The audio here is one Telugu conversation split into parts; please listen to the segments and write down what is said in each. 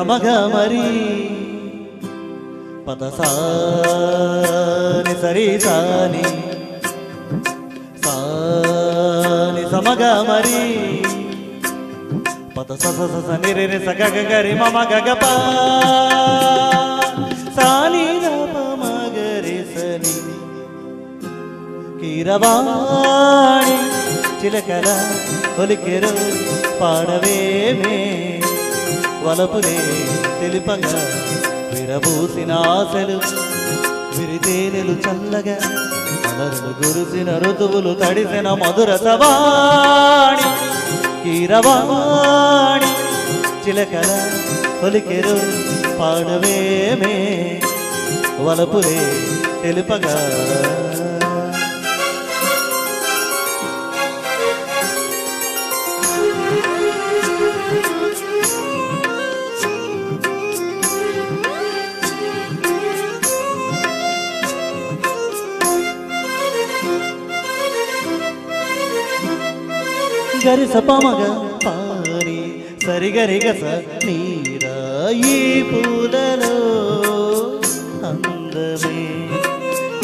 సమగ మరి పదసాని సరి సాని సాని సమగ మరి పద స ని రే రే స గ గ రి మ మ గ గ ప సాని ర ప మ గ రి స ని కీరవాణి చిలకల ఒలికెరు పాడవేమే వలపులే తెలిపగా విరబూసిన ఆశలు విరితేనెలు చల్లగా అలరులు గురిసిన ఋతువులు తడిసిన మధుర సవాణి కీరవాణి చిలకల ఒలికెరు పాడవేమే వలపులే తెలుపగా గరి సపమగ పారి సరిగరి గస నీరా ఈ పూలలో అందమే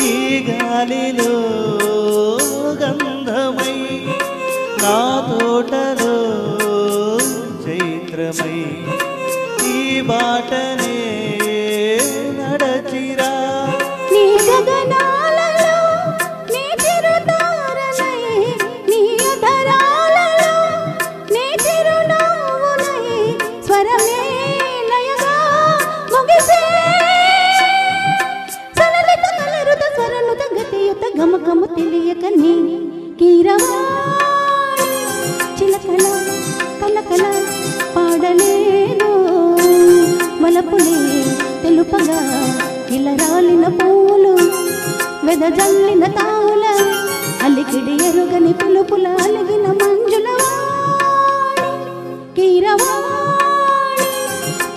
ఈ గాలిలో గంధమై నా తోటలో చైత్రమై ఈ బాటనే నడచిరా నీ గగనాలలో నీ చిరుతారనై నీ అధరాలలో నీ చిరునవ్వునై స్వరమే లయగా ముగిసే సలలిత కలరుత స్వరనుత గతియుత గమకము తెలియక నీ కీరవాణి చిలకల కలకల పాడలేను వలపులే తెలుపగా ఇలరాలిన పూలు వెదజల్లిన తావుల అలికిడి ఎరుగని పిలుపుల అలిగిన మంజుల వాణి కీరవాణి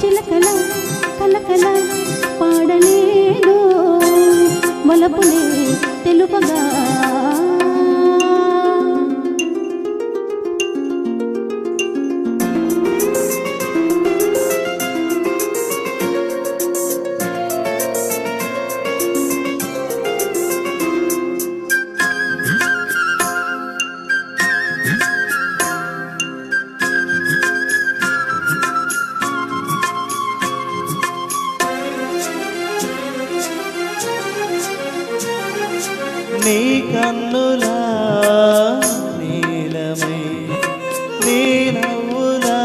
చిలకల కలకల పాడలేను వలపులే తెలుపగా నీ కన్నులా నీలమై నీ నవ్వులా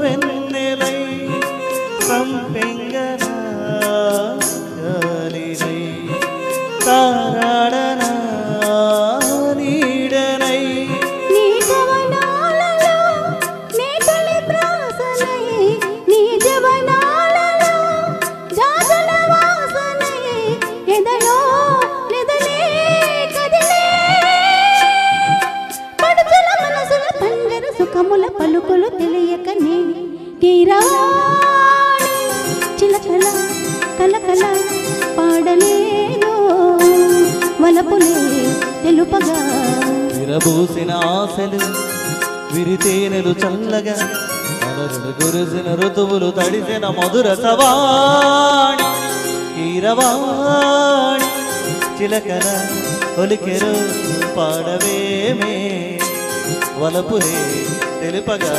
వెన్నెలై సంపెంగన గాలినై తారాడన నీడనై నీ జవనాలలో నీ తొలి ప్రాసనై నీ జవనాలలో జాజల వాసనై ఎదలో నెదలే కదిలే పడుచుల మనసుల పంజర సుఖముల పలుకులు తెలియక నీ కీరవాణి చిలకల కలకల పాడలేను వలపులే తెలుపగా విరబూసిన ఆశలు విరితేనెలు చల్లగా అలరులు గురిసిన ఋతువులు తడిసిన మధుర సవాణి కీరవాణి చిలకల ఒలికెరు పాడవేమే వలపులే తెలుపగా